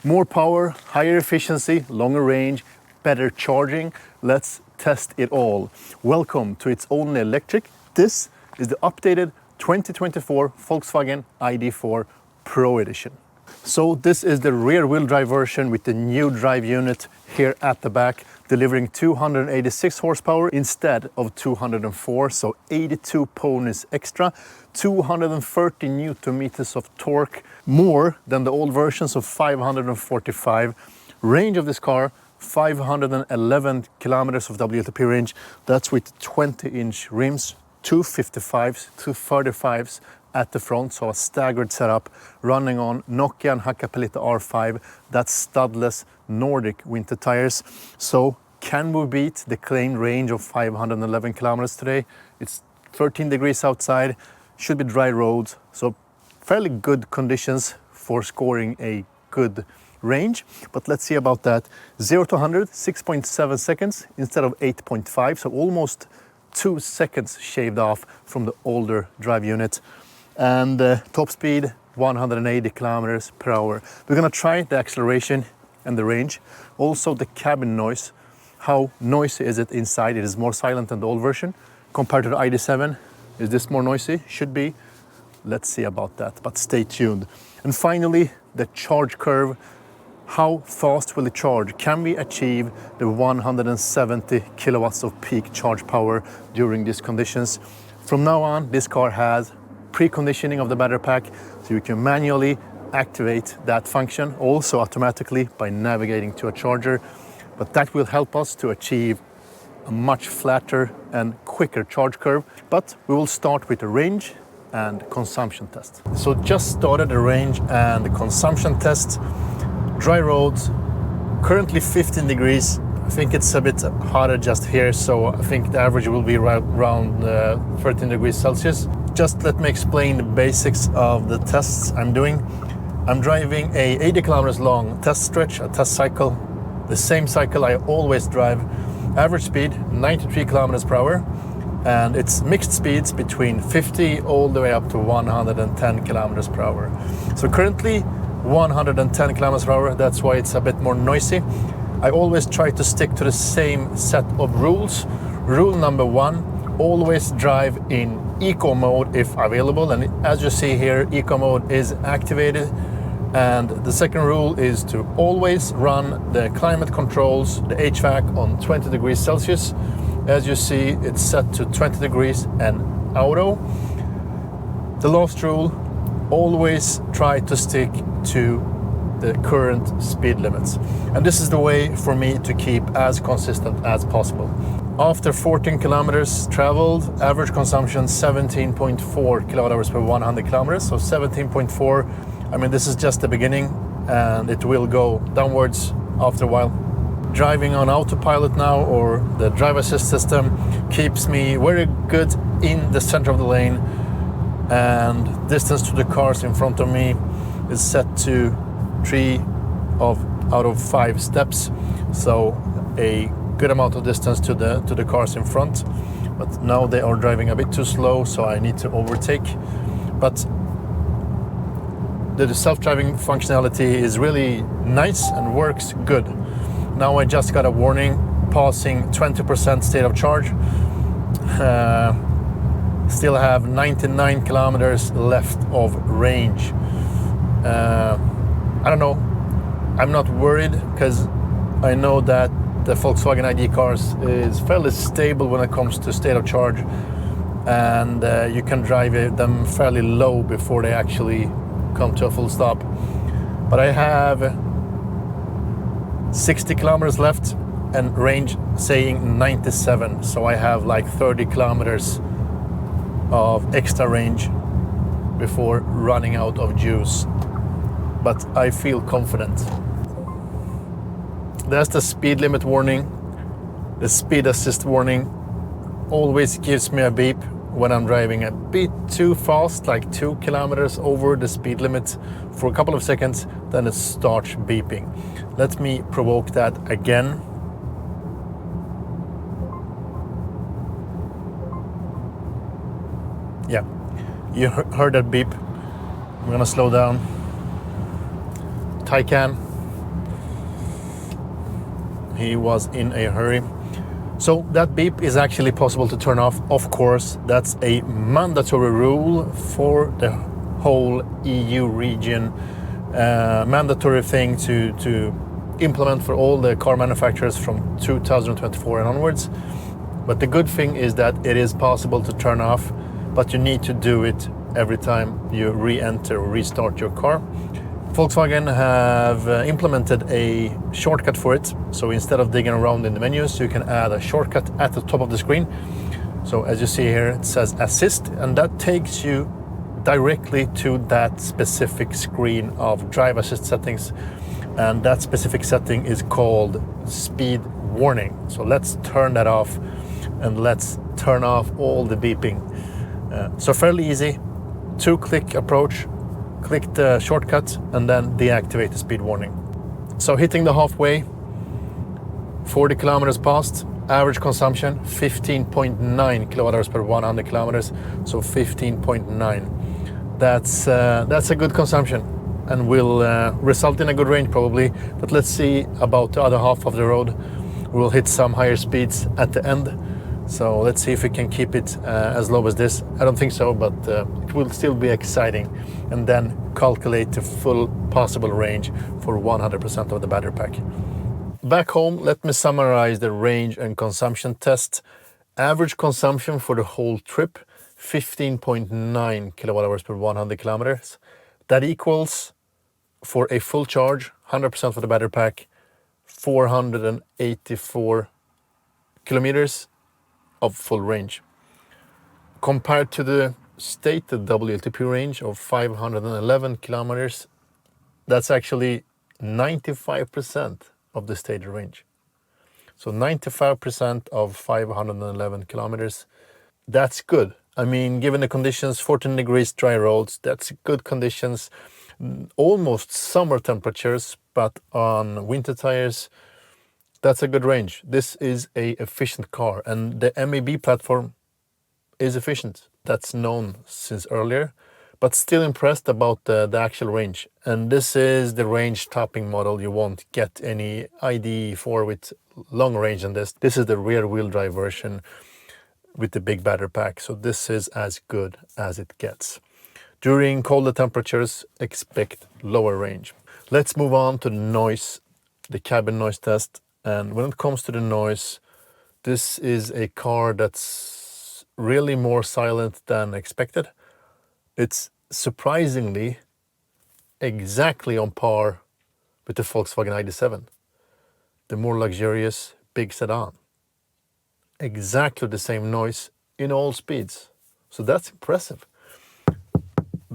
More power, higher efficiency, longer range, better charging. Let's test it all. Welcome to It's Only Electric. This is the updated 2024 Volkswagen ID.4 Pro edition. So this is the rear-wheel drive version with the new drive unit here at the back, delivering 286 horsepower instead of 204, so 82 ponies extra, 230 newton meters of torque, more than the old versions of 545. Range of this car, 511 kilometers of WLTP range. That's with 20-inch rims, 255s, 235s at the front, so a staggered setup, running on Nokia and Hakkapeliitta R5. That's studless Nordic winter tires. So can we beat the claimed range of 511 kilometers today? It's 13 degrees outside, should be dry roads, so fairly good conditions for scoring a good range. But let's see about that. 0 to 100, 6.7 seconds instead of 8.5, so almost 2 seconds shaved off from the older drive unit. And top speed 180 kilometers per hour. We're gonna try the acceleration and the range. Also the cabin noise. How noisy is it inside? It is more silent than the old version. Compared to the ID7, is this more noisy? Should be. Let's see about that, but stay tuned. And finally, the charge curve. How fast will it charge? Can we achieve the 170 kilowatts of peak charge power during these conditions? From now on, this car has preconditioning of the battery pack, so you can manually activate that function, also automatically by navigating to a charger. But that will help us to achieve a much flatter and quicker charge curve. But we will start with the range and consumption test. So just started the range and the consumption test. Dry roads, currently 15 degrees. I think it's a bit hotter just here, so I think the average will be around 13 degrees Celsius. Just let me explain the basics of the tests I'm doing. I'm driving a 80 kilometers long test stretch, a test cycle, the same cycle I always drive. Average speed 93 kilometers per hour, and it's mixed speeds between 50 all the way up to 110 kilometers per hour. So currently 110 kilometers per hour, that's why it's a bit more noisy. I always try to stick to the same set of rules. Rule number 1, always drive in eco mode if available, and as you see here, eco mode is activated. And the second rule is to always run the climate controls, the HVAC, on 20 degrees Celsius. As you see, it's set to 20 degrees and auto. The last rule, always try to stick to the current speed limits. And this is the way for me to keep as consistent as possible. After 14 kilometers traveled, average consumption 17.4 kilowatt hours per 100 kilometers. So 17.4, I mean, this is just the beginning, and it will go downwards after a while. Driving on autopilot now, or the drive assist system, keeps me very good in the center of the lane, and distance to the cars in front of me is set to 3 out of 5 steps, so a good amount of distance to the cars in front. But now they are driving a bit too slow, so I need to overtake. But the self-driving functionality is really nice and works good. Now I just got a warning, passing 20% state of charge. Still have 99 kilometers left of range. I don't know, I'm not worried, because I know that the Volkswagen ID cars is fairly stable when it comes to state of charge, and you can drive them fairly low before they actually come to a full stop. But I have 60 kilometers left and range saying 97, so I have like 30 kilometers of extra range before running out of juice. But I feel confident. There's the speed limit warning. The speed assist warning always gives me a beep when I'm driving a bit too fast, like 2 kilometers over the speed limit for a couple of seconds, then it starts beeping. Let me provoke that again. Yeah, you heard that beep. I'm gonna slow down. Taycan, He was in a hurry. So that beep is actually possible to turn off. Of course, that's a mandatory rule for the whole EU region. Mandatory thing to implement for all the car manufacturers from 2024 and onwards. But the good thing is that it is possible to turn off, but you need to do it every time you re-enter or restart your car. Volkswagen have implemented a shortcut for it. So instead of digging around in the menus, you can add a shortcut at the top of the screen. So as you see here, it says assist, and that takes you directly to that specific screen of drive assist settings. And that specific setting is called speed warning. So let's turn that off and let's turn off all the beeping. So fairly easy, 2-click approach. Click the shortcut and then deactivate the speed warning. So hitting the halfway, 40 kilometers passed, average consumption 15.9 kilowatt hours per 100 kilometers, so 15.9. That's a good consumption and will result in a good range probably, but let's see about the other half of the road. We'll hit some higher speeds at the end. So let's see if we can keep it as low as this. I don't think so, but it will still be exciting. And then calculate the full possible range for 100% of the battery pack. Back home, let me summarize the range and consumption test. Average consumption for the whole trip, 15.9 kilowatt hours per 100 kilometers. That equals, for a full charge, 100% for the battery pack, 484 kilometers of full range. Compared to the stated WLTP range of 511 kilometers, that's actually 95% of the stated range. So 95% of 511 kilometers, that's good. I mean, given the conditions, 14 degrees dry roads, that's good conditions, almost summer temperatures, but on winter tires, that's a good range. This is a efficient car, and the MEB platform is efficient. That's known since earlier, but still impressed about the actual range. And this is the range topping model. You won't get any ID4 with long range in this. This is the rear wheel drive version with the big battery pack. So this is as good as it gets. During colder temperatures, expect lower range. Let's move on to the noise, the cabin noise test. And when it comes to the noise, this is a car that's really more silent than expected. It's surprisingly exactly on par with the Volkswagen ID.7, the more luxurious big sedan. Exactly the same noise in all speeds. So that's impressive.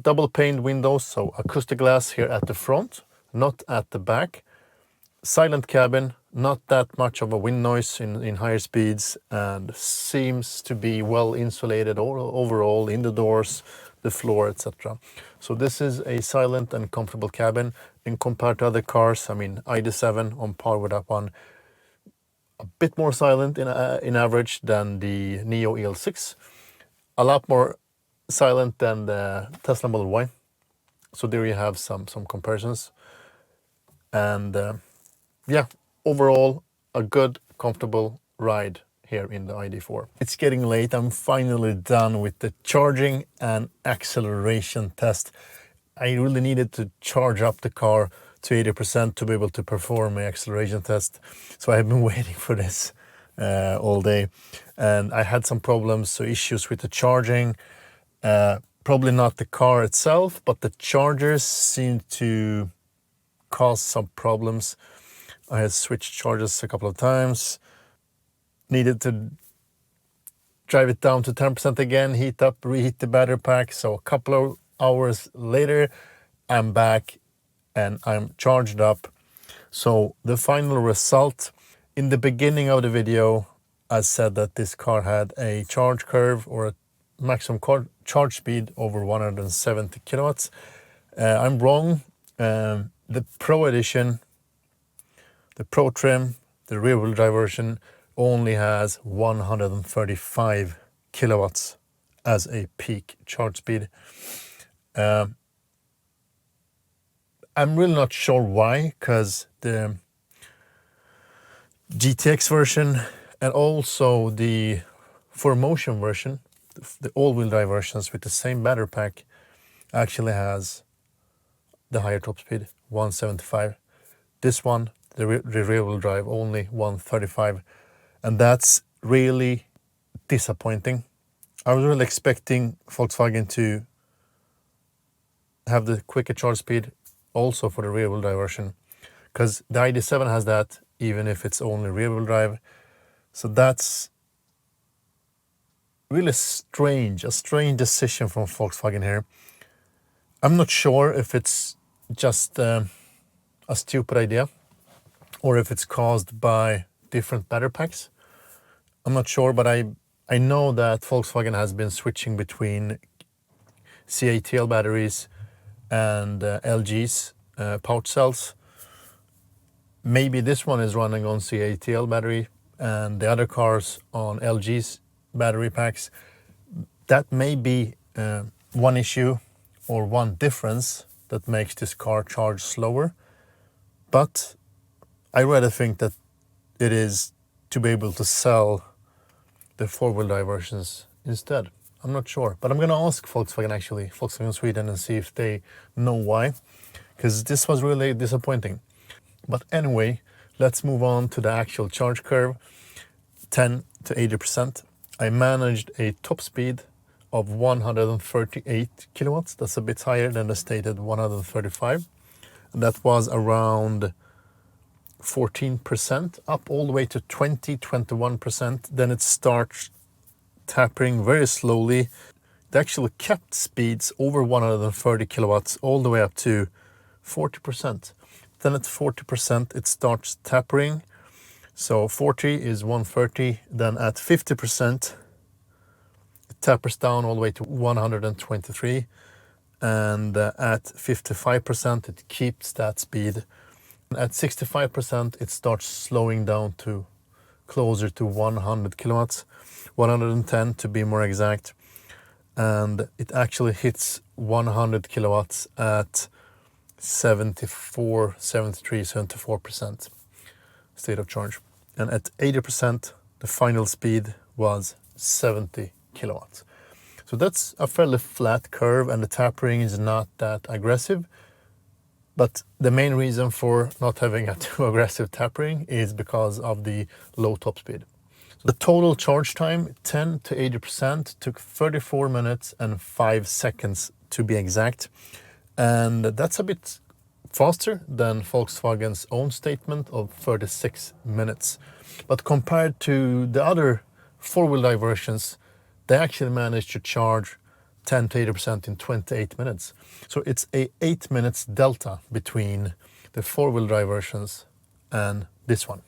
Double paned windows, so acoustic glass here at the front, not at the back. Silent cabin, not that much of a wind noise in higher speeds, and seems to be well insulated overall in the doors, the floor, etc. So this is a silent and comfortable cabin. And compared to other cars, I mean, ID.7 on par with that one, a bit more silent in average than the Neo EL6, a lot more silent than the Tesla Model Y. So there you have some comparisons. And yeah, overall, a good, comfortable ride here in the ID.4. It's getting late. I'm finally done with the charging and acceleration test. I really needed to charge up the car to 80% to be able to perform my acceleration test. So I've been waiting for this all day. And I had some problems, so issues with the charging. Probably not the car itself, but the chargers seem to cause some problems. I had switched chargers a couple of times, needed to drive it down to 10% again, heat up, reheat the battery pack. So a couple of hours later, I'm back and I'm charged up. So the final result, in the beginning of the video, I said that this car had a charge curve or a maximum charge speed over 170 kilowatts. I'm wrong. The Pro Edition, the Pro trim, the rear wheel drive version only has 135 kilowatts as a peak charge speed. I'm really not sure why, because the GTX version, and also the 4Motion version, the all-wheel drive versions with the same battery pack, actually has the higher top speed, 175. This one, the rear-wheel drive, only 135, and that's really disappointing. I was really expecting Volkswagen to have the quicker charge speed also for the rear-wheel drive version, because the ID7 has that even if it's only rear-wheel drive. So that's really a strange decision from Volkswagen here. I'm not sure if it's just a stupid idea or if it's caused by different battery packs. I'm not sure, but I know that Volkswagen has been switching between CATL batteries and LG's pouch cells. Maybe this one is running on CATL battery and the other cars on LG's battery packs. That may be one issue or one difference that makes this car charge slower. But I rather think that it is to be able to sell the four-wheel drive versions instead. I'm not sure, but I'm going to ask Volkswagen Sweden, and see if they know why, because this was really disappointing. But anyway, let's move on to the actual charge curve. 10 to 80%. I managed a top speed of 138 kilowatts. That's a bit higher than the stated 135. And that was around 14%, up all the way to 21%. Then it starts tapping very slowly. It actually kept speeds over 130 kilowatts all the way up to 40%. Then at 40%, it starts tapering. So 40 is 130. Then at 50%, it tapers down all the way to 123. And at 55%, it keeps that speed. At 65%, it starts slowing down to closer to 100 kilowatts, 110 to be more exact. And it actually hits 100 kilowatts at 74% state of charge. And at 80%, the final speed was 70 kilowatts. So that's a fairly flat curve, and the tapering is not that aggressive. But the main reason for not having a too aggressive tapering is because of the low top speed. The total charge time, 10 to 80%, took 34 minutes and 5 seconds to be exact. And that's a bit faster than Volkswagen's own statement of 36 minutes. But compared to the other four-wheel drive versions, they actually managed to charge 10 to 80% in 28 minutes. So it's a 8 minutes delta between the four-wheel drive versions and this one.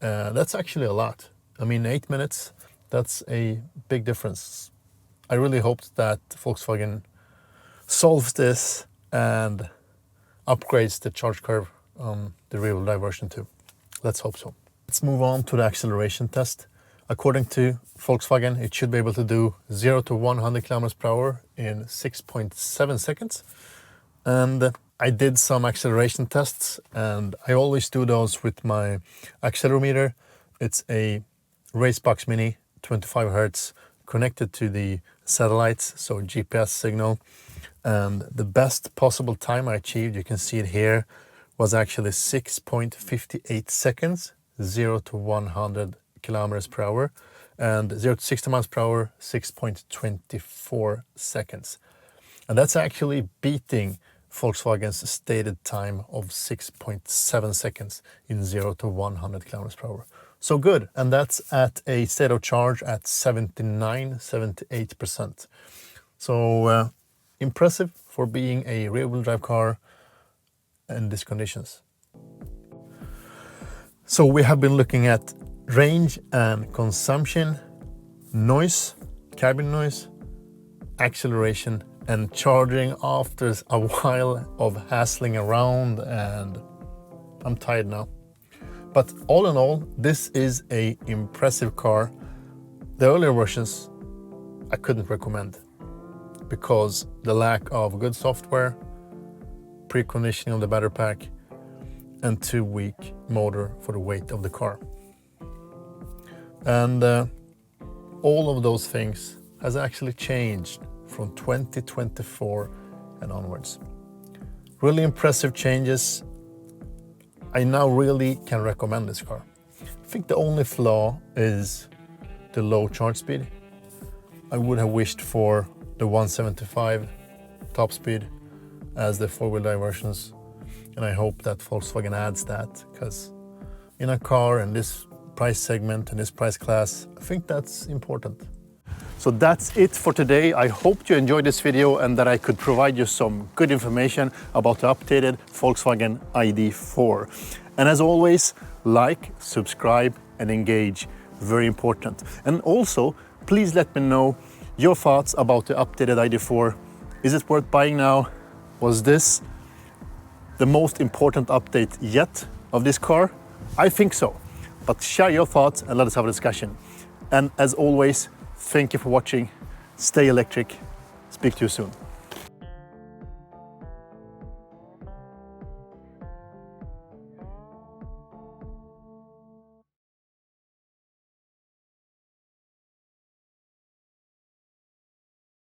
That's actually a lot. I mean, 8 minutes, that's a big difference. I really hoped that Volkswagen solves this and upgrades the charge curve on the rear-wheel drive version too. Let's hope so. Let's move on to the acceleration test. According to Volkswagen, it should be able to do 0 to 100 kilometers per hour in 6.7 seconds. And I did some acceleration tests, and I always do those with my accelerometer. It's a Racebox Mini, 25 hertz, connected to the satellites, so GPS signal. And the best possible time I achieved, you can see it here, was actually 6.58 seconds, 0 to 100 kilometers per hour, and 0 to 60 miles per hour, 6.24 seconds. And that's actually beating Volkswagen's stated time of 6.7 seconds in 0 to 100 kilometers per hour. So good, and that's at a state of charge at 78%. So impressive for being a rear-wheel drive car in these conditions. So we have been looking at range and consumption, noise, cabin noise, acceleration, and charging after a while of hassling around, and I'm tired now. But all in all, this is an impressive car. The earlier versions I couldn't recommend because the lack of good software, preconditioning of the battery pack, and too weak motor for the weight of the car. And all of those things has actually changed from 2024 and onwards. Really impressive changes. I now really can recommend this car. I think the only flaw is the low charge speed. I would have wished for the 175 top speed as the four-wheel drive versions, and I hope that Volkswagen adds that, because in a car in this price segment, in this price class, I think that's important. So that's it for today. I hope you enjoyed this video and that I could provide you some good information about the updated Volkswagen ID.4. And as always, like, subscribe and engage. Very important. And also, please let me know your thoughts about the updated ID.4. Is it worth buying now? Was this the most important update yet of this car? I think so. But share your thoughts and let us have a discussion. And as always, thank you for watching. Stay electric. Speak to you soon.